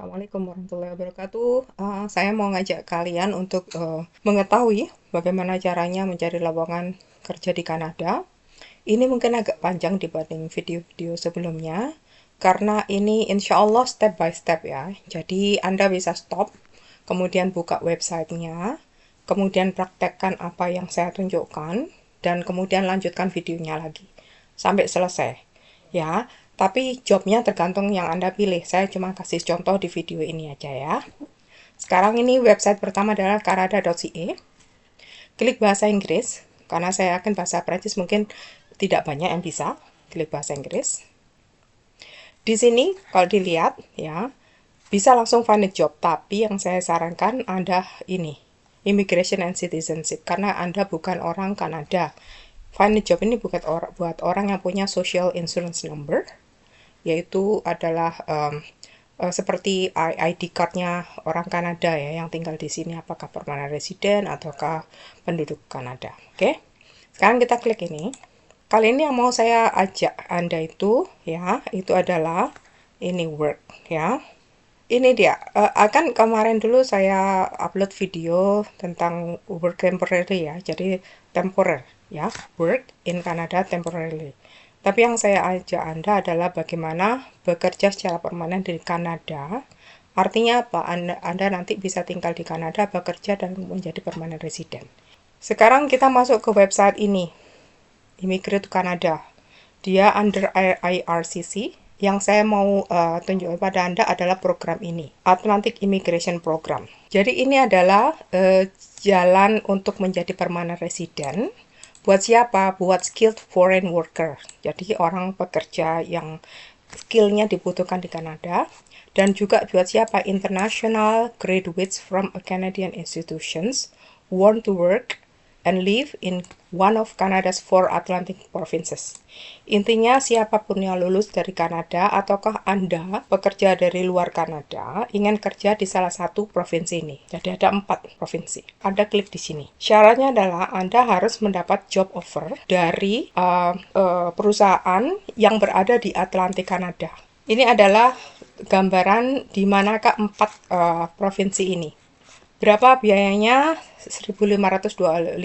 Assalamualaikum warahmatullahi wabarakatuh. Saya mau ngajak kalian untuk mengetahui bagaimana caranya mencari lowongan kerja di Kanada. Ini mungkin agak panjang dibanding video-video sebelumnya, karena ini insya Allah step by step ya. Jadi Anda bisa stop, kemudian buka websitenya, kemudian praktekkan apa yang saya tunjukkan, dan kemudian lanjutkan videonya lagi sampai selesai. Ya, tapi jobnya tergantung yang Anda pilih. Saya cuma kasih contoh di video ini aja ya. Sekarang ini website pertama adalah canada.ca. Klik bahasa Inggris, karena saya yakin bahasa Prancis mungkin tidak banyak yang bisa. Klik bahasa Inggris. Di sini kalau dilihat ya, bisa langsung find a job. Tapi yang saya sarankan Anda ini, Immigration and Citizenship, karena Anda bukan orang Kanada. Find a job ini buat orang yang punya social insurance number, yaitu adalah seperti ID card-nya orang Kanada ya, yang tinggal di sini, apakah permanent resident ataukah penduduk Kanada. Oke, sekarang kita klik ini. Kali ini yang mau saya ajak Anda itu ya, itu adalah ini work ya. Ini dia, akan kemarin dulu saya upload video tentang work temporary ya, jadi temporer ya, work in Canada temporarily. Tapi yang saya ajak Anda adalah bagaimana bekerja secara permanen di Kanada. Artinya apa? Anda nanti bisa tinggal di Kanada, bekerja, dan menjadi permanent resident. Sekarang kita masuk ke website ini, Immigrate to Canada. Dia under IRCC. Yang saya mau tunjukkan pada Anda adalah program ini, Atlantic Immigration Program. Jadi ini adalah jalan untuk menjadi permanent resident. Buat siapa? Buat skilled foreign worker. Jadi orang pekerja yang skillnya dibutuhkan di Kanada. Dan juga buat siapa? International graduates from a Canadian institutions want to work and live in one of Canada's 4 Atlantic provinces. Intinya siapapun yang lulus dari Kanada ataukah Anda pekerja dari luar Kanada ingin kerja di salah satu provinsi ini. Jadi ada 4 provinsi. Anda klik di sini. Syaratnya adalah Anda harus mendapat job offer dari perusahaan yang berada di Atlantik Kanada. Ini adalah gambaran di manakah 4 provinsi ini. Berapa biayanya? 1.525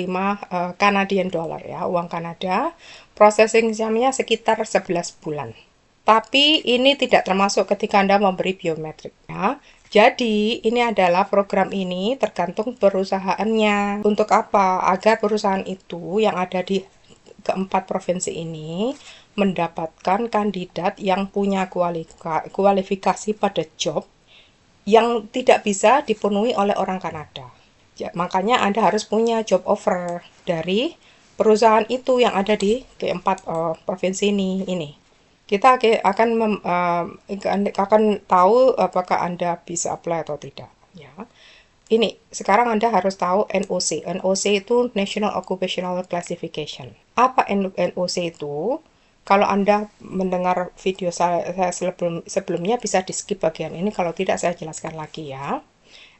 Canadian dollar ya, uang Kanada. Processing jamnya sekitar 11 bulan. Tapi ini tidak termasuk ketika Anda memberi biometrik ya. Jadi ini adalah program ini tergantung perusahaannya. Untuk apa? Agar perusahaan itu yang ada di keempat provinsi ini mendapatkan kandidat yang punya kualifikasi pada job yang tidak bisa dipenuhi oleh orang Kanada. Ya, makanya Anda harus punya job offer dari perusahaan itu yang ada di keempat provinsi ini. Kita akan tahu apakah Anda bisa apply atau tidak. Ya. Ini, sekarang Anda harus tahu NOC. NOC itu National Occupational Classification. Apa NOC itu? Kalau Anda mendengar video saya sebelumnya bisa di skip bagian ini, kalau tidak saya jelaskan lagi ya.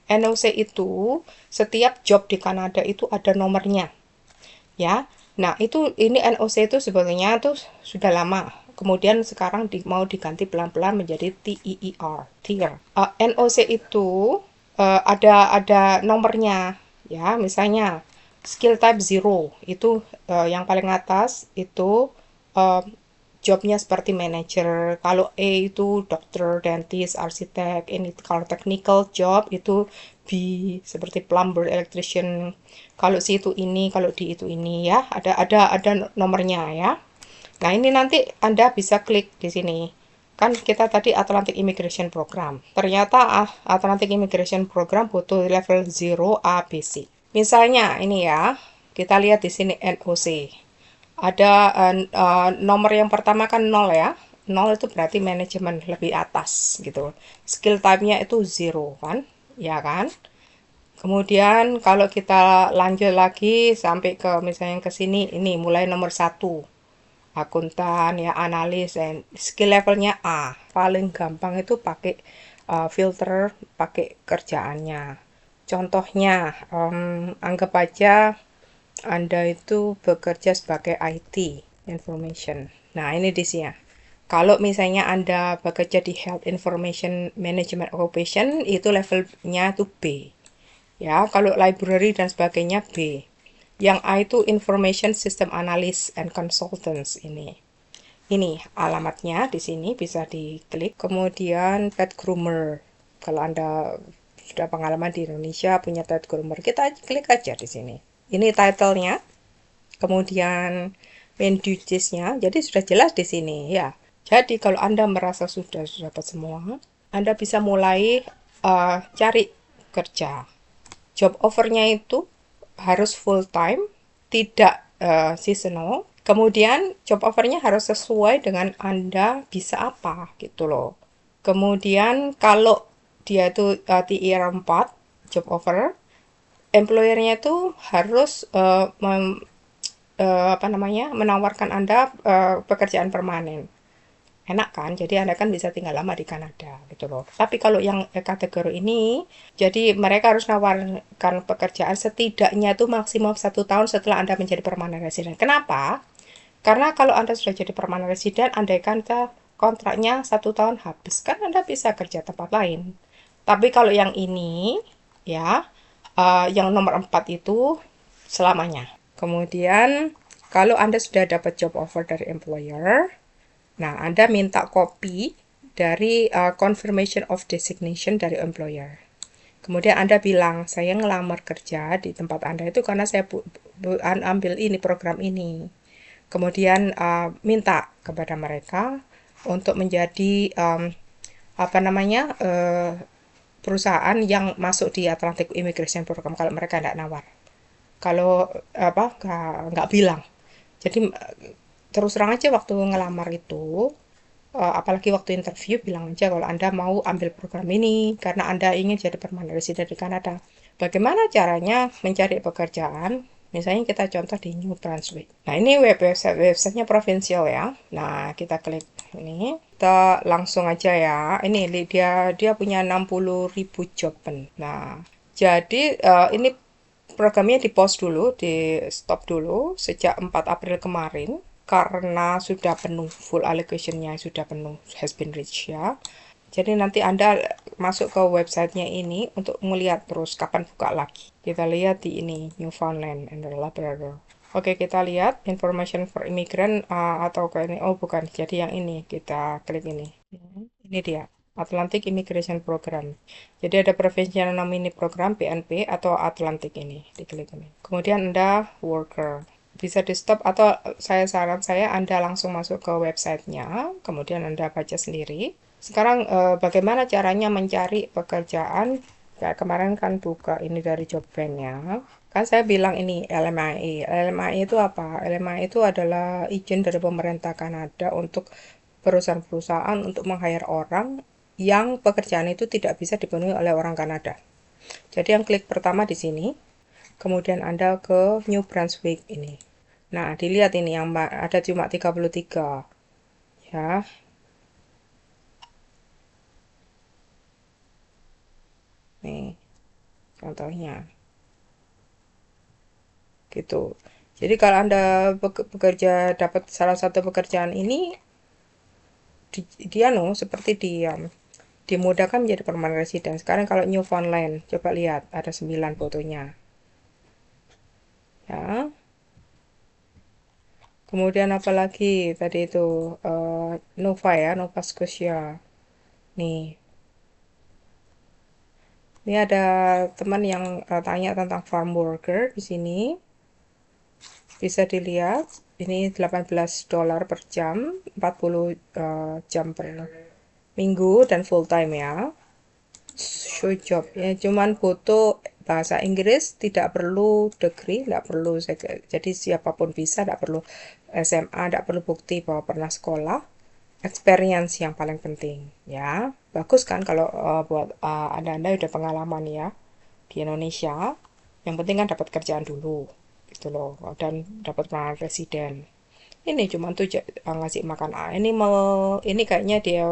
NOC itu setiap job di Kanada itu ada nomornya. Ya. Nah, ini NOC itu sebenarnya itu sudah lama. Kemudian sekarang mau diganti pelan-pelan menjadi TEER, tier. NOC itu ada nomornya ya, misalnya skill type 0 itu yang paling atas itu jobnya seperti manager. Kalau A itu dokter, dentist, arsitek. Ini kalau technical job itu B seperti plumber, electrician. Kalau C itu ini, kalau D itu ini ya. Ada nomornya ya. Nah, ini nanti Anda bisa klik di sini. Kan kita tadi Atlantic Immigration Program. Ternyata Atlantic Immigration Program butuh level 0 A, B, C. Misalnya ini ya, kita lihat di sini NOC. Ada nomor yang pertama kan 0 ya. 0 itu berarti manajemen lebih atas gitu. Skill type-nya itu 0 kan? Ya kan? Kemudian kalau kita lanjut lagi sampai ke misalnya ke sini, ini mulai nomor 1. Akuntan ya, analis, dan skill levelnya A. Paling gampang itu pakai filter, pakai kerjaannya. Contohnya, anggap aja Anda itu bekerja sebagai IT, information. Nah, ini di sini. Kalau misalnya Anda bekerja di Health Information Management Occupation, itu levelnya itu B. Ya, kalau library dan sebagainya B. Yang A itu Information System Analyst and Consultants ini. Ini alamatnya di sini bisa diklik. Kemudian pet groomer. Kalau Anda sudah pengalaman di Indonesia punya pet groomer, kita klik aja di sini. Ini title-nya. Kemudian main duties-nya. Jadi sudah jelas di sini ya. Jadi kalau Anda merasa sudah dapat semua, Anda bisa mulai cari kerja. Job offer-nya itu harus full time, tidak seasonal. Kemudian job offer-nya harus sesuai dengan Anda bisa apa gitu loh. Kemudian kalau dia itu TIR 4 job offer, employer-nya itu harus apa namanya, menawarkan Anda pekerjaan permanen. Enak kan? Jadi Anda kan bisa tinggal lama di Kanada gitu loh. Tapi kalau yang kategori ini, jadi mereka harus menawarkan pekerjaan setidaknya itu maksimum 1 tahun setelah Anda menjadi permanent resident. Kenapa? Karena kalau Anda sudah jadi permanent resident, andaikan kontraknya 1 tahun habis, kan Anda bisa kerja tempat lain. Tapi kalau yang ini, ya, yang nomor 4 itu selamanya. Kemudian, kalau Anda sudah dapat job offer dari employer, nah, Anda minta kopi dari confirmation of designation dari employer. Kemudian Anda bilang, saya ngelamar kerja di tempat Anda itu karena saya ambil ini program ini. Kemudian minta kepada mereka untuk menjadi apa namanya perusahaan yang masuk di Atlantic Immigration Program kalau mereka tidak nawar. Kalau apa nggak bilang. Jadi terus terang aja waktu ngelamar itu, apalagi waktu interview bilang aja kalau Anda mau ambil program ini karena Anda ingin jadi permanent resident di Kanada. Bagaimana caranya mencari pekerjaan? Misalnya kita contoh di New Brunswick. Nah, ini websitenya provinsial ya. Nah, kita klik ini. Kita langsung aja ya. Ini dia punya 60.000 job. Nah, jadi ini programnya di pause dulu, di stop dulu sejak 4 April kemarin karena sudah penuh, full allocation-nya sudah penuh, has been reached ya. Jadi nanti Anda masuk ke websitenya ini untuk melihat terus kapan buka lagi. Kita lihat di ini, Newfoundland and Labrador. Oke, kita lihat information for immigrant atau ke ini. Oh, bukan. Jadi yang ini kita klik ini. Ini dia. Atlantic Immigration Program. Jadi ada Provincial Nominee Program PNP atau Atlantic ini, diklik ini. Kemudian Anda worker. Bisa di stop atau saran saya Anda langsung masuk ke websitenya, kemudian Anda baca sendiri. Sekarang bagaimana caranya mencari pekerjaan? Kayak kemarin kan buka ini dari job bank-nya. Kan saya bilang ini LMIA. LMIA itu apa? LMIA itu adalah izin dari pemerintah Kanada untuk perusahaan-perusahaan untuk meng-hire orang yang pekerjaan itu tidak bisa dipenuhi oleh orang Kanada. Jadi yang klik pertama di sini, kemudian Anda ke New Brunswick ini. Nah, dilihat ini yang ada cuma 33. Ya. Nih, contohnya. Gitu. Jadi kalau Anda bekerja dapat salah satu pekerjaan ini, dia seperti dimudahkan menjadi permanent resident. Sekarang kalau Newfoundland, coba lihat ada 9 fotonya. Ya. Kemudian apalagi tadi itu Nova ya, Nova Scotia. Nih. Ini ada teman yang tanya tentang farm worker di sini. Bisa dilihat, ini $18 per jam, 40 jam per minggu dan full time ya. Show job ya, cuman foto bahasa Inggris, tidak perlu degree, tidak perlu, jadi siapapun bisa, tidak perlu SMA, tidak perlu bukti bahwa pernah sekolah. Experience yang paling penting ya. Bagus kan kalau buat anda udah pengalaman ya di Indonesia. Yang penting kan dapat kerjaan dulu gitu loh, dan dapat pengalaman residen. Ini cuma tuh ngasih makan ini kayaknya dia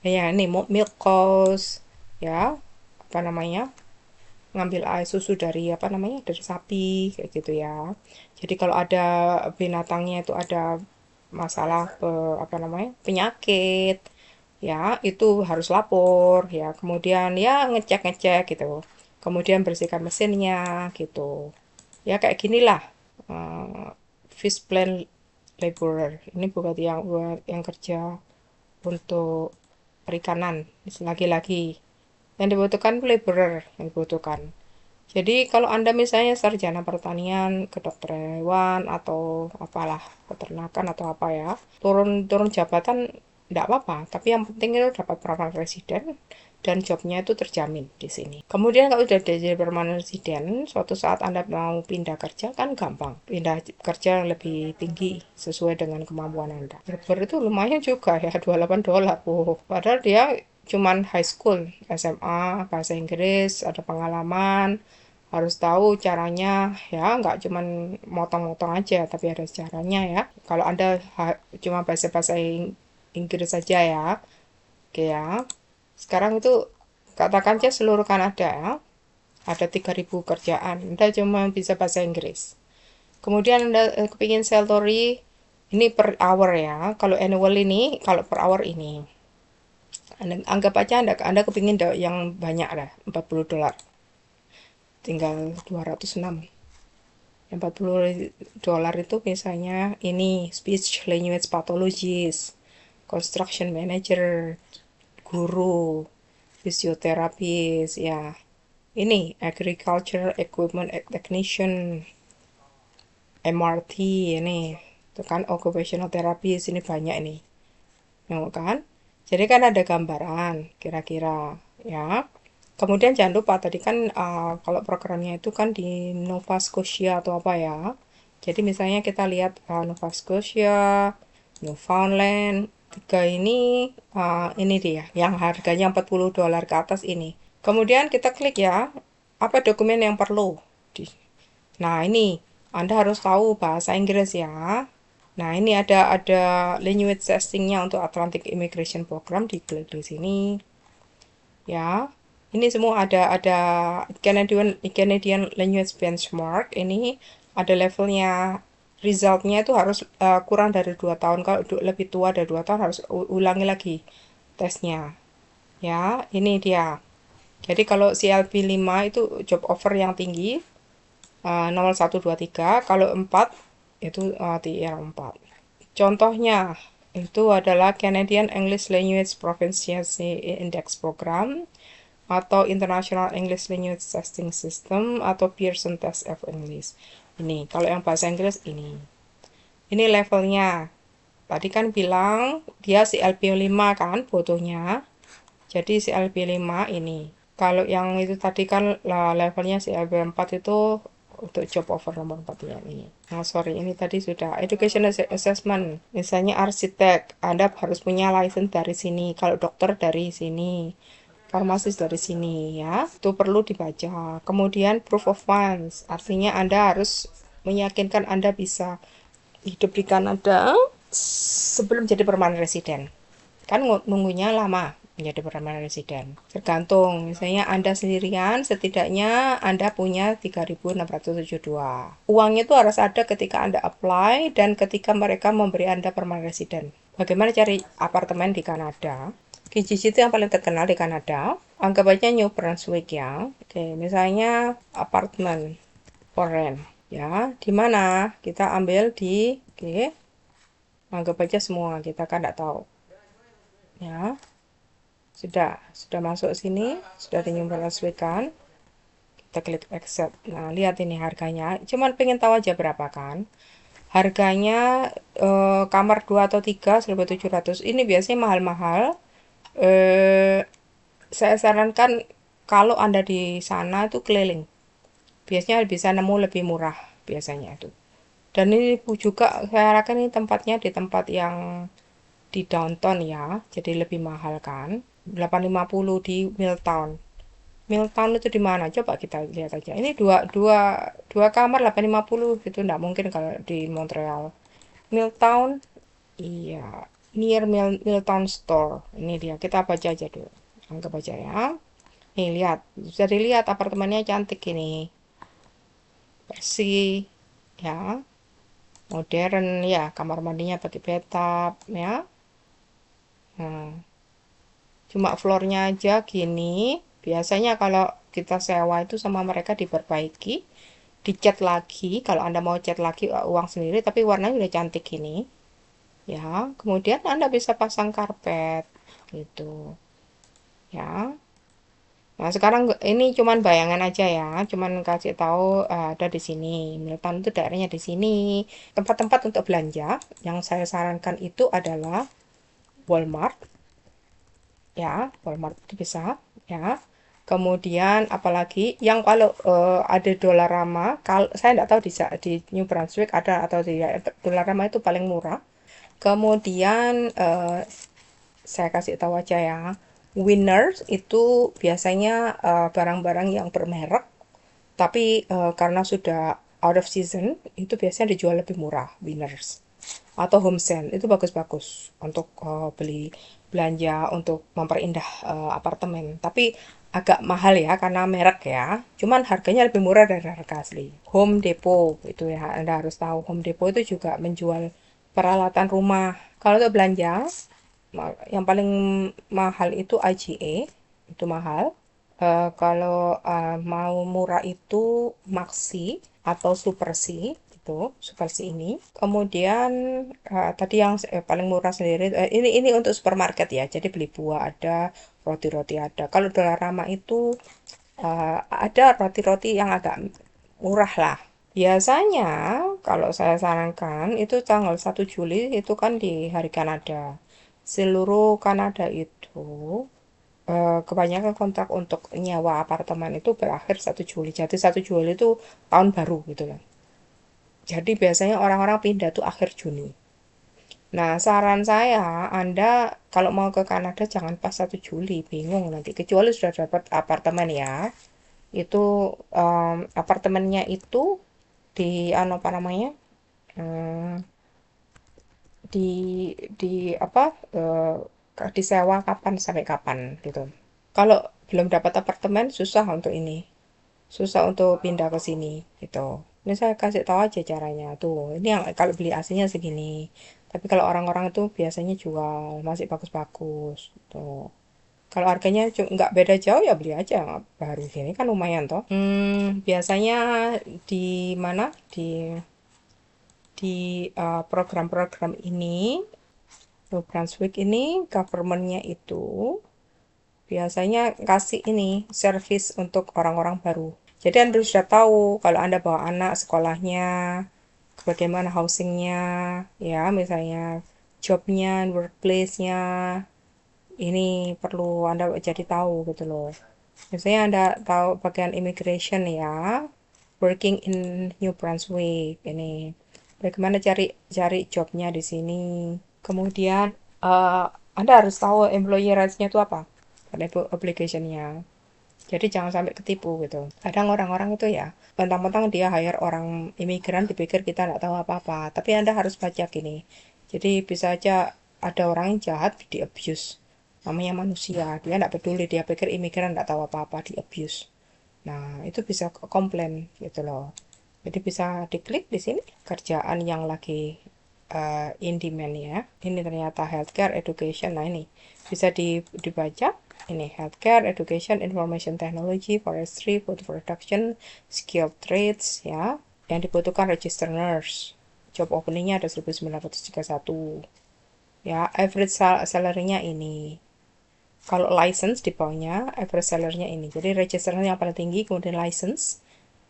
ya ini milk cows ya, apa namanya, ngambil air susu dari apa namanya, dari sapi kayak gitu ya. Jadi kalau ada binatangnya itu ada masalah apa namanya, penyakit, ya itu harus lapor ya. Kemudian ya ngecek-ngecek gitu. Kemudian bersihkan mesinnya gitu. Ya kayak ginilah, eh, fish plant laborer. Ini buat yang kerja untuk perikanan. Lagi-lagi yang dibutuhkan laborer yang dibutuhkan. Jadi kalau Anda misalnya sarjana pertanian, kedokteran hewan atau apalah, peternakan atau apa ya, turun turun jabatan tidak apa-apa, tapi yang penting itu dapat permanent resident dan jobnya itu terjamin di sini. Kemudian kalau sudah jadi permanent resident, suatu saat Anda mau pindah kerja kan gampang, pindah kerja yang lebih tinggi sesuai dengan kemampuan Anda. Berber itu lumayan juga ya, $28. Oh, padahal dia cuman high school, SMA, bahasa Inggris, ada pengalaman, harus tahu caranya ya, nggak cuman motong-motong aja tapi ada caranya ya. Kalau Anda cuma bahasa-bahasa Inggris saja ya, oke ya. Sekarang itu katakan aja seluruh Kanada ya, ada 3.000 kerjaan, Anda cuma bisa bahasa Inggris. Kemudian Anda kepingin salary ini per hour ya. Kalau annual ini, kalau per hour ini. Anggap aja Anda kepingin yang banyak lah, $40. Tinggal 206. Yang $40 itu misalnya ini speech language pathologist, construction manager, guru, fisioterapis ya. Ini agriculture equipment technician, MRT ini. Itu kan occupational therapist ini banyak ini. Ya kan? Jadi kan ada gambaran kira-kira ya. Kemudian jangan lupa tadi kan kalau programnya itu kan di Nova Scotia atau apa ya. Jadi misalnya kita lihat Nova Scotia, Newfoundland, tiga ini dia yang harganya $40 ke atas ini. Kemudian kita klik ya, apa dokumen yang perlu. Nah ini Anda harus tahu bahasa Inggris ya. Nah ini ada language testingnya untuk Atlantic Immigration Program, diklik di sini ya. Ini semua ada Canadian Language Benchmark. Ini ada levelnya, resultnya itu harus kurang dari 2 tahun. Kalau lebih tua dari 2 tahun harus ulangi lagi tesnya ya. Ini dia. Jadi kalau CLB 5 itu job offer yang tinggi, 0123. Kalau 4 itu TR 4. Contohnya itu adalah Canadian English Language Proficiency Index Program, atau International English Language Testing System, atau Pearson Test of English. Ini kalau yang bahasa Inggris ini levelnya. Tadi kan bilang dia CLB 5 kan butuhnya. Jadi CLB 5 ini. Kalau yang itu tadi kan levelnya CLB 4 itu untuk job offer nomor 4 ya ini. Nah, sorry, ini tadi sudah education assessment. Misalnya arsitek, Anda harus punya license dari sini. Kalau dokter dari sini. Farmasis dari sini ya. Itu perlu dibaca. Kemudian proof of funds. Artinya Anda harus meyakinkan Anda bisa hidup di Kanada sebelum jadi permanent resident. Kan nunggunya lama menjadi permanent resident. Tergantung, misalnya Anda sendirian, setidaknya Anda punya 3.672. Uangnya itu harus ada ketika Anda apply dan ketika mereka memberi Anda permanent resident. Bagaimana cari apartemen di Kanada? Kijiji itu yang paling terkenal di Kanada. Anggap aja New Brunswick ya. Oke, misalnya apartemen for rent ya. Di mana? Kita ambil di anggap aja semua, kita kan tidak tahu. Ya. Sudah masuk sini, sudah di New Brunswick kan. Kita klik accept. Nah, lihat ini harganya. Cuman pengen tahu aja berapa kan. Harganya kamar 2 atau 3 1.700. Ini biasanya mahal-mahal. Saya sarankan kalau Anda di sana itu keliling. Biasanya bisa nemu lebih murah biasanya itu. Dan ini juga saya harapkan ini tempatnya di tempat yang di downtown ya. Jadi lebih mahal kan. 850 di Milltown. Milltown itu di mana? Coba kita lihat aja. Ini dua kamar 850 itu enggak mungkin kalau di Montreal. Milltown, iya, near Milltown Store. Ini dia. Kita baca aja dulu. Anggap aja ya. Nih lihat, bisa dilihat apartemennya cantik ini. Bersih, ya. modern ya, kamar mandinya pakai bathtub ya. Nah, cuma floornya aja gini. Biasanya kalau kita sewa itu sama mereka diperbaiki, dicat lagi. Kalau Anda mau cat lagi uang sendiri, tapi warnanya udah cantik gini. Ya, kemudian Anda bisa pasang karpet gitu. Ya. Nah, sekarang ini cuman bayangan aja ya, cuman kasih tahu ada di sini. Milton itu daerahnya di sini. Tempat-tempat untuk belanja yang saya sarankan itu adalah Walmart, ya, Walmart itu bisa, ya. Kemudian apalagi yang kalau ada Dollarama, kalau saya tidak tahu di New Brunswick ada atau tidak. Dollarama itu paling murah. Kemudian saya kasih tahu aja ya, Winners itu biasanya barang-barang yang bermerek, tapi karena sudah out of season, itu biasanya dijual lebih murah, Winners. Atau Home Sense, itu bagus-bagus untuk beli belanja untuk memperindah apartemen. Tapi agak mahal ya karena merek ya. Cuman harganya lebih murah dari harga asli. Home Depot itu ya, Anda harus tahu. Home Depot itu juga menjual peralatan rumah. Kalau untuk belanja, yang paling mahal itu IGA, itu mahal. Kalau mau murah itu Maxi atau Super C, itu Super C ini. Kemudian tadi yang paling murah sendiri, ini untuk supermarket ya. Jadi beli buah ada, roti-roti ada. Kalau Dollarama itu ada roti-roti yang agak murah lah. Biasanya kalau saya sarankan itu tanggal 1 Juli itu kan di Hari Kanada. Seluruh Kanada itu kebanyakan kontrak untuk nyewa apartemen itu berakhir 1 Juli. Jadi 1 Juli itu tahun baru gitu loh. Jadi biasanya orang-orang pindah tuh akhir Juni. Nah, saran saya, Anda kalau mau ke Kanada jangan pas 1 Juli, bingung nanti. Kecuali sudah dapat apartemen ya. Itu apartemennya itu di apa namanya? Hmm, di apa? Disewa kapan sampai kapan gitu. Kalau belum dapat apartemen susah untuk ini. Susah untuk pindah ke sini gitu. Ini saya kasih tahu aja caranya tuh. Ini yang kalau beli aslinya segini. Tapi kalau orang-orang itu biasanya jual masih bagus-bagus tuh. Kalau harganya nggak beda jauh ya beli aja baru gini kan lumayan toh. Biasanya di mana di program-program ini New Brunswick ini governmentnya itu biasanya kasih ini service untuk orang-orang baru. Jadi Anda sudah tahu kalau Anda bawa anak sekolahnya, bagaimana housingnya, ya misalnya jobnya, workplace-nya, ini perlu Anda jadi tahu gitu loh. Misalnya Anda tahu bagian immigration ya, working in New Brunswick ini, bagaimana cari cari jobnya di sini. Kemudian Anda harus tahu employee rights-nya itu apa, pada obligation-nya. Jadi jangan sampai ketipu gitu. Kadang orang-orang itu ya, mentang-mentang dia hire orang imigran, dipikir kita nggak tahu apa-apa. Tapi Anda harus baca gini. Jadi bisa aja ada orang yang jahat di abuse. Namanya manusia, dia nggak peduli, dia pikir imigran nggak tahu apa-apa, di abuse. Nah, itu bisa komplain gitu loh. Jadi bisa diklik di sini kerjaan yang lagi in demand ya. Ini ternyata healthcare, education. Nah, ini bisa dibaca. Ini healthcare, education, information technology, forestry, food production, skilled trades ya. Yang dibutuhkan register nurse. Job openingnya ada 1931. Ya, average salary-nya ini. Kalau license di bawahnya, average salary-nya ini. Jadi registernya yang paling tinggi, kemudian license.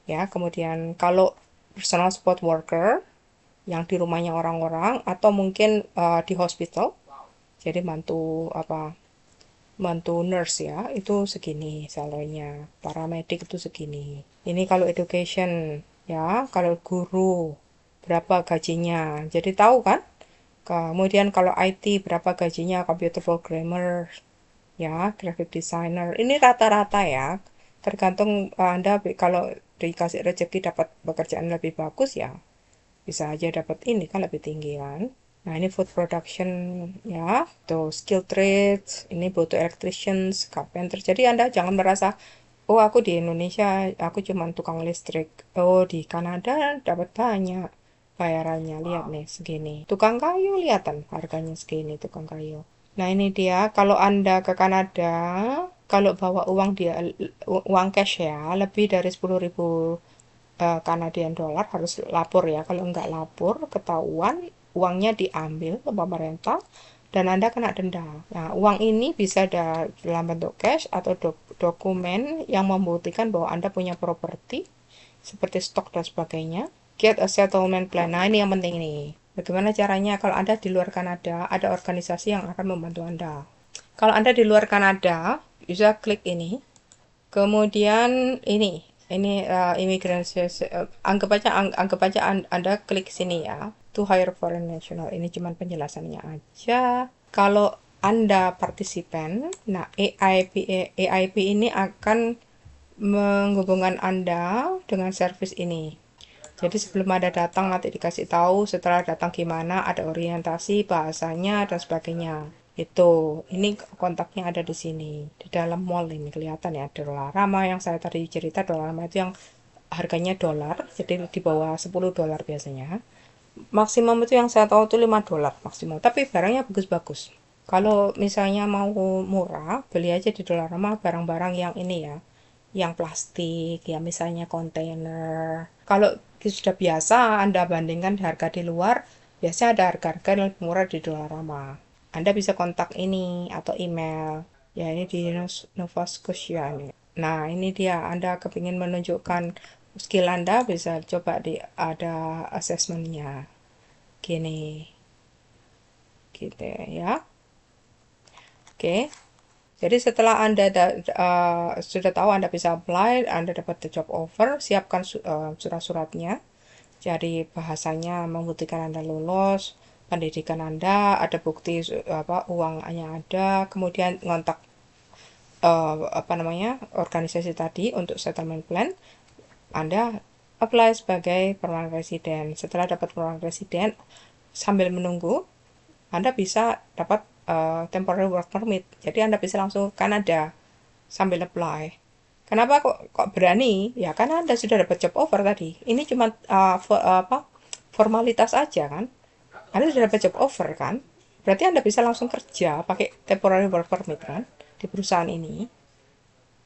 Ya, kemudian kalau personal support worker, yang di rumahnya orang-orang, atau mungkin di hospital, jadi bantu apa, bantu nurse ya, itu segini salary-nya. Paramedik itu segini. Ini kalau education ya, kalau guru berapa gajinya, jadi tahu kan. Kemudian kalau IT berapa gajinya, computer programmer ya, graphic designer, ini rata-rata ya, tergantung Anda kalau dikasih rezeki dapat pekerjaan lebih bagus ya bisa aja dapat ini kan lebih tinggi kan. Nah, ini food production ya, tuh skill trades, ini butuh electricians, carpenter. Jadi Anda jangan merasa, oh aku di Indonesia, aku cuma tukang listrik. Oh, di Kanada dapat banyak. bayarannya. Lihat nih segini. Tukang kayu kelihatan harganya segini tukang kayu. Nah, ini dia kalau Anda ke Kanada, kalau bawa uang dia uang cash ya, lebih dari 10.000 Canadian dollar harus lapor ya. Kalau nggak lapor, ketahuan uangnya diambil ke pemerintah dan Anda kena denda. Nah, uang ini bisa dalam bentuk cash atau dokumen yang membuktikan bahwa Anda punya properti seperti stok dan sebagainya. Get a settlement plan. Nah, ini yang penting nih. Bagaimana caranya kalau Anda di luar Kanada, ada organisasi yang akan membantu Anda. Kalau Anda di luar Kanada, bisa klik ini. Kemudian ini immigration, anggap aja Anda klik sini ya. To hire foreign national. Ini cuma penjelasannya aja. Kalau Anda partisipan, nah AIP ini akan menghubungkan Anda dengan service ini. Jadi sebelum Anda datang nanti dikasih tahu, setelah datang gimana, ada orientasi, bahasanya, dan sebagainya. Ini kontaknya ada di sini, di dalam mall ini kelihatan ya, Dollarama yang saya tadi cerita, Dollarama itu yang harganya dolar, jadi di bawah 10 dolar biasanya. Maksimum itu yang saya tahu itu 5 dolar maksimum, tapi barangnya bagus-bagus. Kalau misalnya mau murah, beli aja di Dollarama barang-barang yang ini ya, yang plastik, ya misalnya kontainer. Kalau sudah biasa Anda bandingkan harga di luar, biasanya ada harga-harga yang lebih murah di Dollarama. Anda bisa kontak ini atau email. Ya, ini di Nova Scotia nih. Nah, ini dia Anda kepingin menunjukkan skill Anda, bisa coba ada assessmentnya. Gini, gitu ya. Oke. Jadi setelah Anda sudah tahu Anda bisa apply, Anda dapat the job offer, siapkan surat-suratnya. Jadi bahasanya membuktikan Anda lulus, pendidikan Anda, ada bukti uangnya ada, kemudian ngontak organisasi tadi untuk settlement plan. Anda apply sebagai permanent resident. Setelah dapat permanent resident, sambil menunggu, Anda bisa dapat temporary work permit. Jadi Anda bisa langsung ke Kanada sambil apply. Kenapa kok berani? Ya karena Anda sudah dapat job offer tadi. Ini cuma formalitas aja kan. Anda sudah dapat job offer kan. Berarti Anda bisa langsung kerja pakai temporary work permit kan di perusahaan ini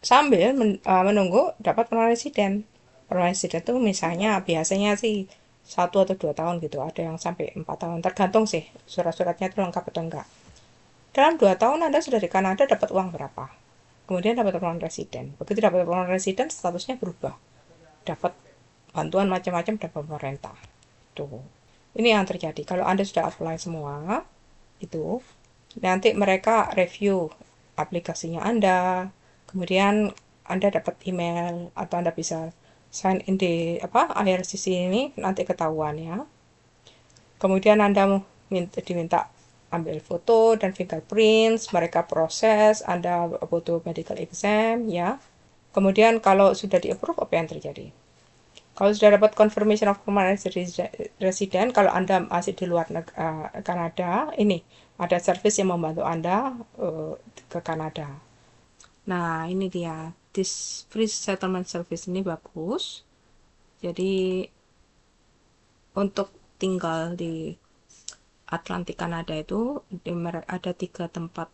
sambil menunggu dapat permanent resident. Permanent resident itu misalnya biasanya sih 1 atau 2 tahun gitu. Ada yang sampai 4 tahun. Tergantung sih surat-suratnya itu lengkap atau enggak. Dalam 2 tahun Anda sudah di Kanada dapat uang berapa? Kemudian dapat permanent resident. Begitu dapat permanent resident, statusnya berubah. Dapat bantuan macam-macam dari pemerintah. Tuh. Ini yang terjadi. Kalau Anda sudah apply semua, itu nanti mereka review aplikasinya Anda. Kemudian Anda dapat email atau Anda bisa sign in di IRCC ini nanti ketahuan ya. Kemudian Anda diminta ambil foto dan fingerprints, mereka proses, Anda butuh medical exam ya. Kemudian kalau sudah di-approve, apa yang terjadi? Kalau sudah dapat confirmation of permanent resident, kalau Anda masih di luar Kanada, ini ada service yang membantu Anda ke Kanada. Nah, ini dia. This free settlement service ini bagus. Jadi, untuk tinggal di Atlantik Kanada itu ada 3 tempat.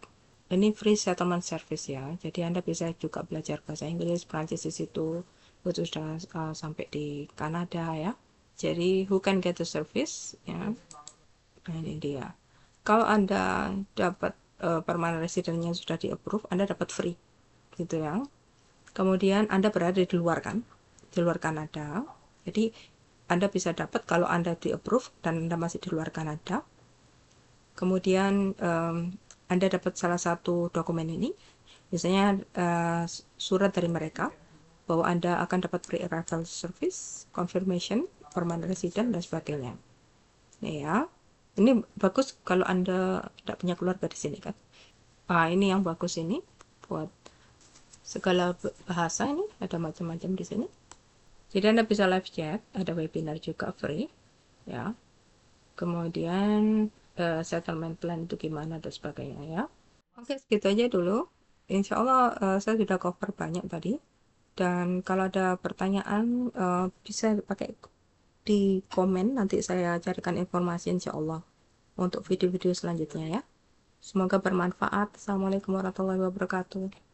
Ini free settlement service ya. Jadi Anda bisa juga belajar bahasa Inggris, Prancis di situ. Itu sudah sampai di Kanada ya. Jadi who can get the service ya. Nah, ini dia. Kalau Anda dapat permanent residentnya sudah di approve, Anda dapat free gitu ya. Kemudian Anda berada di luar kan, di luar Kanada. Jadi Anda bisa dapat kalau Anda di approve dan Anda masih di luar Kanada. Kemudian Anda dapat salah satu dokumen ini, misalnya surat dari mereka bahwa Anda akan dapat free arrival service, confirmation, permanent resident, dan sebagainya. Nih ya, ini bagus kalau Anda tidak punya keluarga di sini kan. Ini yang bagus ini buat segala bahasa, ini ada macam-macam di sini. Jadi Anda bisa live chat, ada webinar juga free ya. Kemudian settlement plan itu gimana dan sebagainya ya. Oke, segitu aja dulu. Insya Allah saya sudah cover banyak tadi. Dan kalau ada pertanyaan bisa pakai di komen, nanti saya carikan informasi insya Allah untuk video-video selanjutnya ya. Semoga bermanfaat. Assalamualaikum warahmatullahi wabarakatuh.